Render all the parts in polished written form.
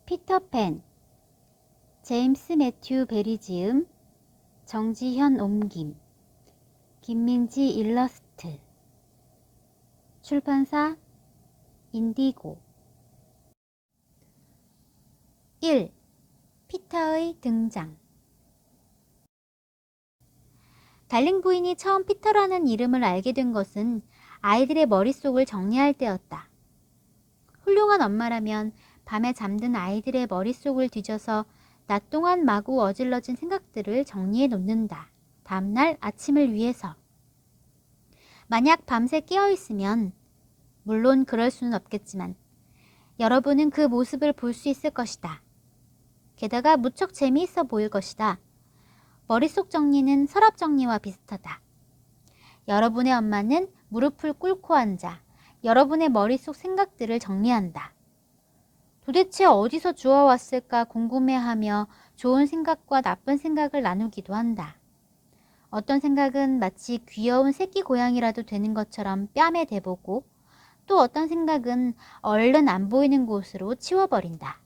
피터팬, 제임스 매튜 베리 지음, 정지현 옮김, 김민지 일러스트, 출판사 인디고. 1. 피터의 등장. 달링 부인이 처음 피터라는 이름을 알게 된 것은 아이들의 머릿속을 정리할 때였다. 훌륭한 엄마라면 밤에 잠든 아이들의 머릿속을 뒤져서 낮 동안 마구 어질러진 생각들을 정리해 놓는다. 다음날 아침을 위해서. 만약 밤새 깨어있으면, 물론 그럴 수는 없겠지만, 여러분은 그 모습을 볼 수 있을 것이다. 게다가 무척 재미있어 보일 것이다. 머릿속 정리는 서랍 정리와 비슷하다. 여러분의 엄마는 무릎을 꿇고 앉아 여러분의 머릿속 생각들을 정리한다. 도대체 어디서 주워왔을까 궁금해하며 좋은 생각과 나쁜 생각을 나누기도 한다. 어떤 생각은 마치 귀여운 새끼 고양이라도 되는 것처럼 뺨에 대보고, 또 어떤 생각은 얼른 안 보이는 곳으로 치워버린다.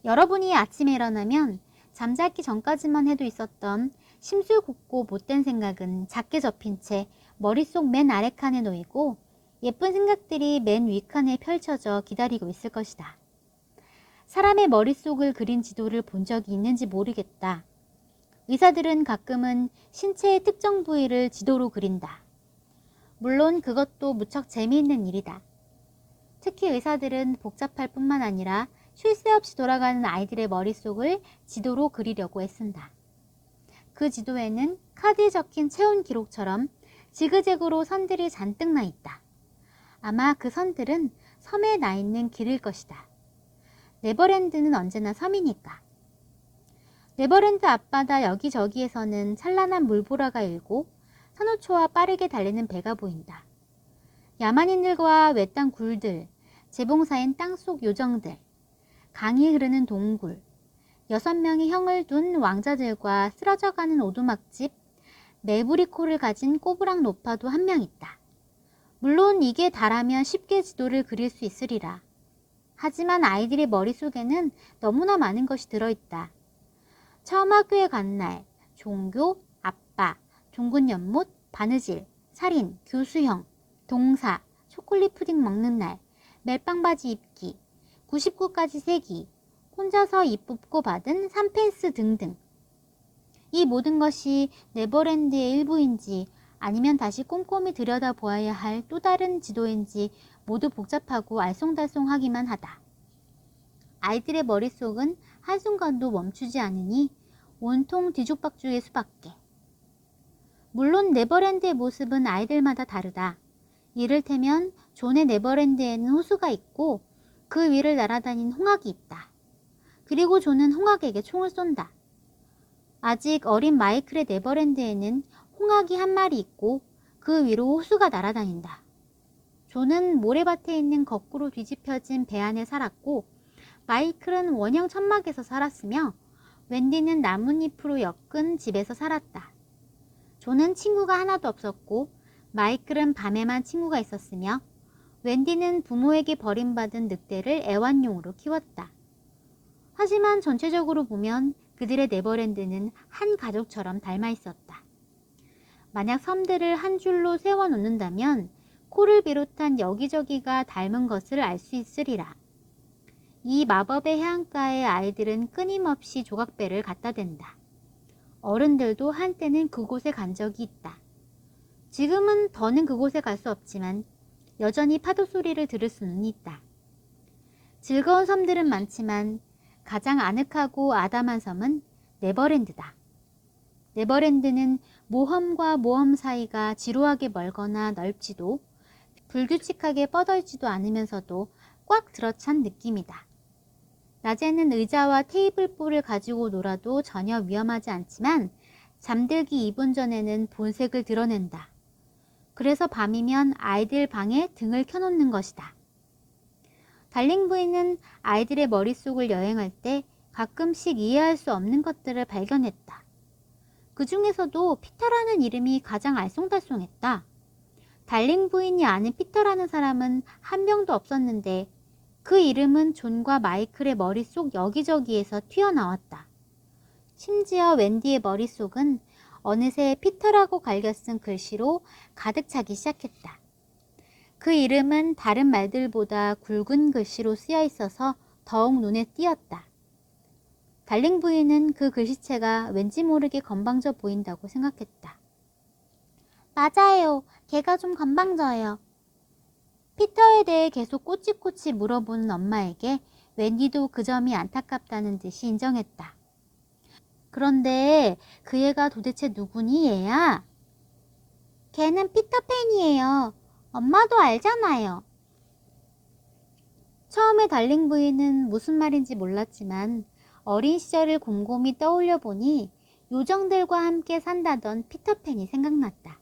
여러분이 아침에 일어나면 잠자기 전까지만 해도 있었던 심술궂고 못된 생각은 작게 접힌 채 머릿속 맨 아래 칸에 놓이고, 예쁜 생각들이 맨 위 칸에 펼쳐져 기다리고 있을 것이다. 사람의 머릿속을 그린 지도를 본 적이 있는지 모르겠다. 의사들은 가끔은 신체의 특정 부위를 지도로 그린다. 물론 그것도 무척 재미있는 일이다. 특히 의사들은 복잡할 뿐만 아니라 쉴 새 없이 돌아가는 아이들의 머릿속을 지도로 그리려고 애쓴다. 그 지도에는 카드에 적힌 체온 기록처럼 지그재그로 선들이 잔뜩 나 있다. 아마 그 선들은 섬에 나 있는 길일 것이다. 네버랜드는 언제나 섬이니까. 네버랜드 앞바다 여기저기에서는 찬란한 물보라가 일고 산호초와 빠르게 달리는 배가 보인다. 야만인들과 외딴 굴들, 재봉사인 땅속 요정들, 강이 흐르는 동굴, 6명의 형을 둔 왕자들과 쓰러져가는 오두막집, 메부리코를 가진 꼬부랑 노파도 한 명 있다. 물론 이게 다라면 쉽게 지도를 그릴 수 있으리라. 하지만 아이들의 머릿속에는 너무나 많은 것이 들어있다. 처음 학교에 간 날, 종교, 아빠, 둥근 연못, 바느질, 살인, 교수형, 동사, 초콜릿 푸딩 먹는 날, 멜빵 바지 입기, 99까지 세기, 혼자서 입 뽑고 받은 3펜스 등등. 이 모든 것이 네버랜드의 일부인지 아니면 다시 꼼꼼히 들여다보아야 할 또 다른 지도인지 모두 복잡하고 알쏭달쏭하기만 하다. 아이들의 머릿속은 한순간도 멈추지 않으니 온통 뒤죽박죽의 수밖에. 물론 네버랜드의 모습은 아이들마다 다르다. 이를테면 존의 네버랜드에는 호수가 있고 그 위를 날아다닌 홍학이 있다. 그리고 존은 홍학에게 총을 쏜다. 아직 어린 마이클의 네버랜드에는 홍학이 한 마리 있고 그 위로 호수가 날아다닌다. 존은 모래밭에 있는 거꾸로 뒤집혀진 배 안에 살았고 마이클은 원형 천막에서 살았으며 웬디는 나뭇잎으로 엮은 집에서 살았다. 존은 친구가 하나도 없었고 마이클은 밤에만 친구가 있었으며 웬디는 부모에게 버림받은 늑대를 애완용으로 키웠다. 하지만 전체적으로 보면 그들의 네버랜드는 한 가족처럼 닮아 있었다. 만약 섬들을 한 줄로 세워놓는다면 코를 비롯한 여기저기가 닮은 것을 알 수 있으리라. 이 마법의 해안가의 아이들은 끊임없이 조각배를 갖다 댄다. 어른들도 한때는 그곳에 간 적이 있다. 지금은 더는 그곳에 갈 수 없지만 여전히 파도 소리를 들을 수는 있다. 즐거운 섬들은 많지만 가장 아늑하고 아담한 섬은 네버랜드다. 네버랜드는 모험과 모험 사이가 지루하게 멀거나 넓지도 불규칙하게 뻗어있지도 않으면서도 꽉 들어찬 느낌이다. 낮에는 의자와 테이블볼을 가지고 놀아도 전혀 위험하지 않지만 잠들기 2분 전에는 본색을 드러낸다. 그래서 밤이면 아이들 방에 등을 켜놓는 것이다. 달링 부인은 아이들의 머릿속을 여행할 때 가끔씩 이해할 수 없는 것들을 발견했다. 그 중에서도 피터라는 이름이 가장 알쏭달쏭했다. 달링 부인이 아는 피터라는 사람은 한 명도 없었는데 그 이름은 존과 마이클의 머릿속 여기저기에서 튀어나왔다. 심지어 웬디의 머릿속은 어느새 피터라고 갈겨쓴 글씨로 가득 차기 시작했다. 그 이름은 다른 말들보다 굵은 글씨로 쓰여 있어서 더욱 눈에 띄었다. 달링 부인은 그 글씨체가 왠지 모르게 건방져 보인다고 생각했다. 맞아요. 걔가 좀 건방져요. 피터에 대해 계속 꼬치꼬치 물어보는 엄마에게 웬디도 그 점이 안타깝다는 듯이 인정했다. 그런데 그 애가 도대체 누구니 얘야? 걔는 피터팬이에요. 엄마도 알잖아요. 처음에 달링 부인은 무슨 말인지 몰랐지만 어린 시절을 곰곰이 떠올려 보니 요정들과 함께 산다던 피터팬이 생각났다.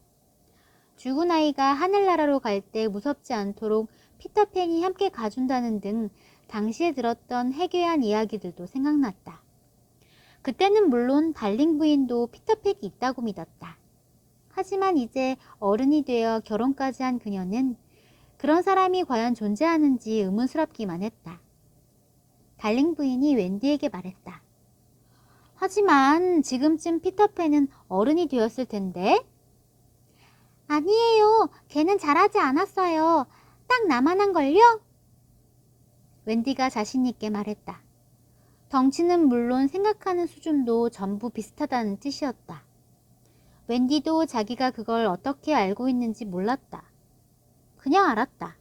죽은 아이가 하늘나라로 갈 때 무섭지 않도록 피터팬이 함께 가준다는 등 당시에 들었던 해괴한 이야기들도 생각났다. 그때는 물론 달링 부인도 피터팬이 있다고 믿었다. 하지만 이제 어른이 되어 결혼까지 한 그녀는 그런 사람이 과연 존재하는지 의문스럽기만 했다. 달링 부인이 웬디에게 말했다. 하지만 지금쯤 피터팬은 어른이 되었을 텐데? 아니에요. 걔는 자라지 않았어요. 딱 나만 한걸요? 웬디가 자신있게 말했다. 덩치는 물론 생각하는 수준도 전부 비슷하다는 뜻이었다. 웬디도 자기가 그걸 어떻게 알고 있는지 몰랐다. 그냥 알았다.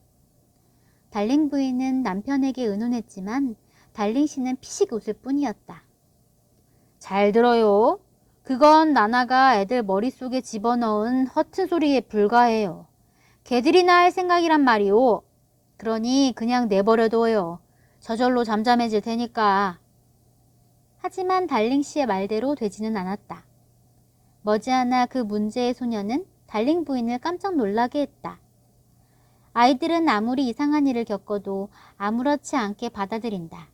달링 부인은 남편에게 의논했지만 달링 씨는 피식 웃을 뿐이었다. 잘 들어요. 그건 나나가 애들 머릿속에 집어넣은 허튼 소리에 불과해요. 걔들이나 할 생각이란 말이오. 그러니 그냥 내버려둬요. 저절로 잠잠해질 테니까. 하지만 달링 씨의 말대로 되지는 않았다. 머지않아 그 문제의 소녀는 달링 부인을 깜짝 놀라게 했다. 아이들은 아무리 이상한 일을 겪어도 아무렇지 않게 받아들인다.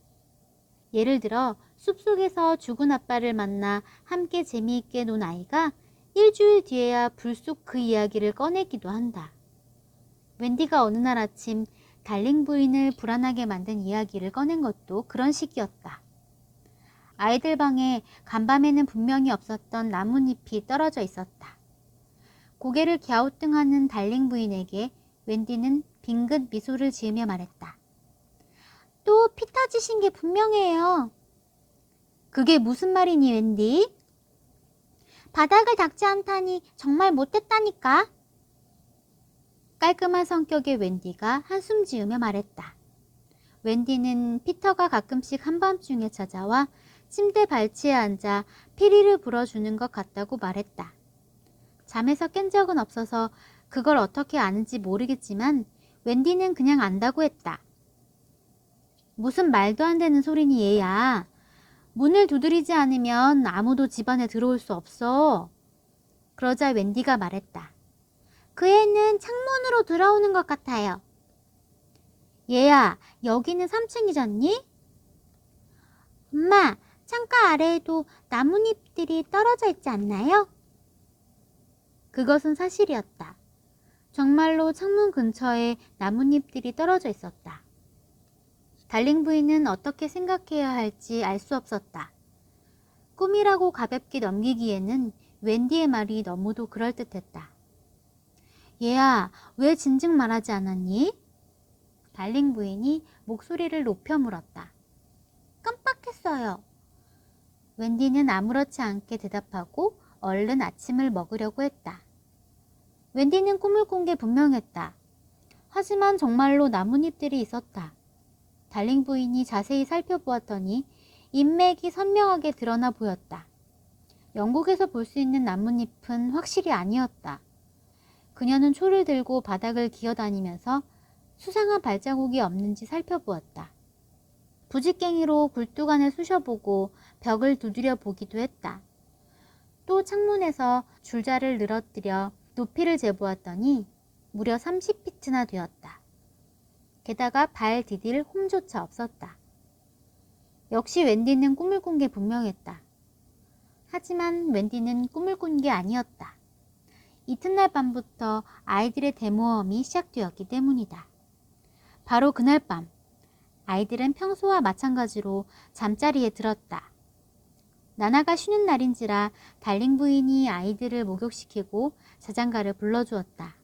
예를 들어 숲속에서 죽은 아빠를 만나 함께 재미있게 논 아이가 일주일 뒤에야 불쑥 그 이야기를 꺼내기도 한다. 웬디가 어느 날 아침 달링 부인을 불안하게 만든 이야기를 꺼낸 것도 그런 식이었다. 아이들 방에 간밤에는 분명히 없었던 나뭇잎이 떨어져 있었다. 고개를 갸우뚱하는 달링 부인에게 웬디는 빙긋 미소를 지으며 말했다. 또 피터 짓인 게 분명해요. 그게 무슨 말이니 웬디? 바닥을 닦지 않다니 정말 못됐다니까. 깔끔한 성격의 웬디가 한숨 지으며 말했다. 웬디는 피터가 가끔씩 한밤중에 찾아와 침대 발치에 앉아 피리를 불어주는 것 같다고 말했다. 잠에서 깬 적은 없어서 그걸 어떻게 아는지 모르겠지만 웬디는 그냥 안다고 했다. 무슨 말도 안 되는 소리니 얘야. 문을 두드리지 않으면 아무도 집안에 들어올 수 없어. 그러자 웬디가 말했다. 그 애는 창문으로 들어오는 것 같아요. 얘야, 여기는 3층이잖니? 엄마, 창가 아래에도 나뭇잎들이 떨어져 있지 않나요? 그것은 사실이었다. 정말로 창문 근처에 나뭇잎들이 떨어져 있었다. 달링 부인은 어떻게 생각해야 할지 알 수 없었다. 꿈이라고 가볍게 넘기기에는 웬디의 말이 너무도 그럴듯했다. 얘야, 왜 진즉 말하지 않았니? 달링 부인이 목소리를 높여 물었다. 깜빡했어요. 웬디는 아무렇지 않게 대답하고 얼른 아침을 먹으려고 했다. 웬디는 꿈을 꾼 게 분명했다. 하지만 정말로 나뭇잎들이 있었다. 달링 부인이 자세히 살펴보았더니 인맥이 선명하게 드러나 보였다. 영국에서 볼 수 있는 나뭇잎은 확실히 아니었다. 그녀는 초를 들고 바닥을 기어다니면서 수상한 발자국이 없는지 살펴보았다. 부직갱이로 굴뚝안을 쑤셔보고 벽을 두드려 보기도 했다. 또 창문에서 줄자를 늘어뜨려 높이를 재보았더니 무려 30피트나 되었다. 게다가 발 디딜 홈조차 없었다. 역시 웬디는 꿈을 꾼 게 분명했다. 하지만 웬디는 꿈을 꾼 게 아니었다. 이튿날 밤부터 아이들의 대모험이 시작되었기 때문이다. 바로 그날 밤, 아이들은 평소와 마찬가지로 잠자리에 들었다. 나나가 쉬는 날인지라 달링 부인이 아이들을 목욕시키고 자장가를 불러주었다.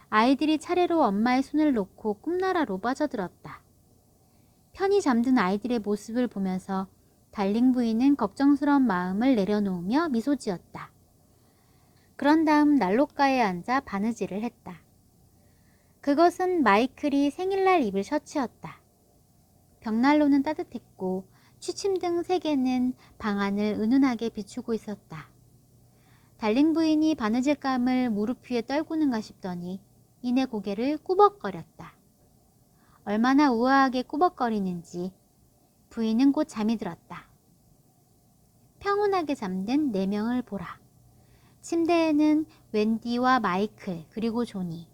아이들이 차례로 엄마의 손을 놓고 꿈나라로 빠져들었다. 편히 잠든 아이들의 모습을 보면서 달링 부인은 걱정스러운 마음을 내려놓으며 미소 지었다. 그런 다음 난로가에 앉아 바느질을 했다. 그것은 마이클이 생일날 입을 셔츠였다. 벽난로는 따뜻했고 취침등 3개는 방안을 은은하게 비추고 있었다. 달링 부인이 바느질감을 무릎 위에 떨구는가 싶더니 이내 고개를 꾸벅거렸다. 얼마나 우아하게 꾸벅거리는지 부인은 곧 잠이 들었다. 평온하게 잠든 4명을 보라. 침대에는 웬디와 마이클 그리고 조니,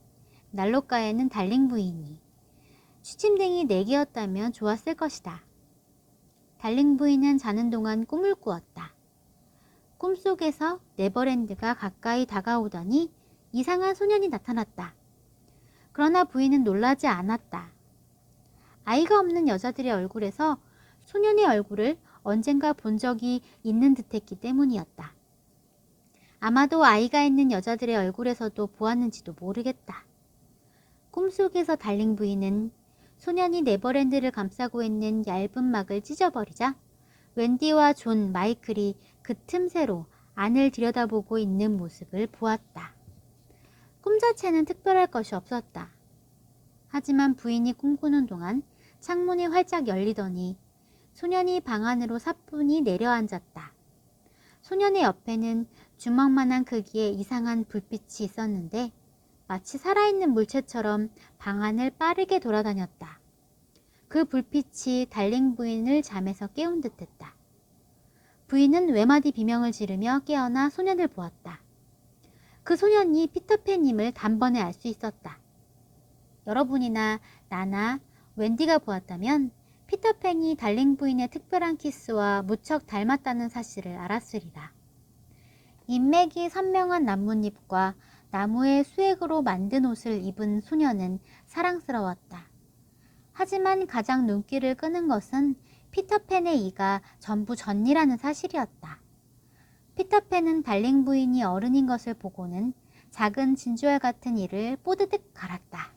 난로가에는 달링 부인이. 취침등이 4개였다면 좋았을 것이다. 달링 부인은 자는 동안 꿈을 꾸었다. 꿈속에서 네버랜드가 가까이 다가오더니 이상한 소년이 나타났다. 그러나 부인은 놀라지 않았다. 아이가 없는 여자들의 얼굴에서 소년의 얼굴을 언젠가 본 적이 있는 듯했기 때문이었다. 아마도 아이가 있는 여자들의 얼굴에서도 보았는지도 모르겠다. 꿈속에서 달링 부인은 소년이 네버랜드를 감싸고 있는 얇은 막을 찢어버리자 웬디와 존, 마이클이 그 틈새로 안을 들여다보고 있는 모습을 보았다. 꿈 자체는 특별할 것이 없었다. 하지만 부인이 꿈꾸는 동안 창문이 활짝 열리더니 소년이 방 안으로 사뿐히 내려앉았다. 소년의 옆에는 주먹만한 크기의 이상한 불빛이 있었는데 마치 살아있는 물체처럼 방 안을 빠르게 돌아다녔다. 그 불빛이 달링 부인을 잠에서 깨운 듯했다. 부인은 외마디 비명을 지르며 깨어나 소년을 보았다. 그 소년이 피터팬임을 단번에 알 수 있었다. 여러분이나 나나 웬디가 보았다면 피터팬이 달링 부인의 특별한 키스와 무척 닮았다는 사실을 알았으리라. 인맥이 선명한 나뭇잎과 나무의 수액으로 만든 옷을 입은 소녀는 사랑스러웠다. 하지만 가장 눈길을 끄는 것은 피터팬의 이가 전부 전이라는 사실이었다. 피터팬은 달링 부인이 어른인 것을 보고는 작은 진주알 같은 이를 뽀드득 갈았다.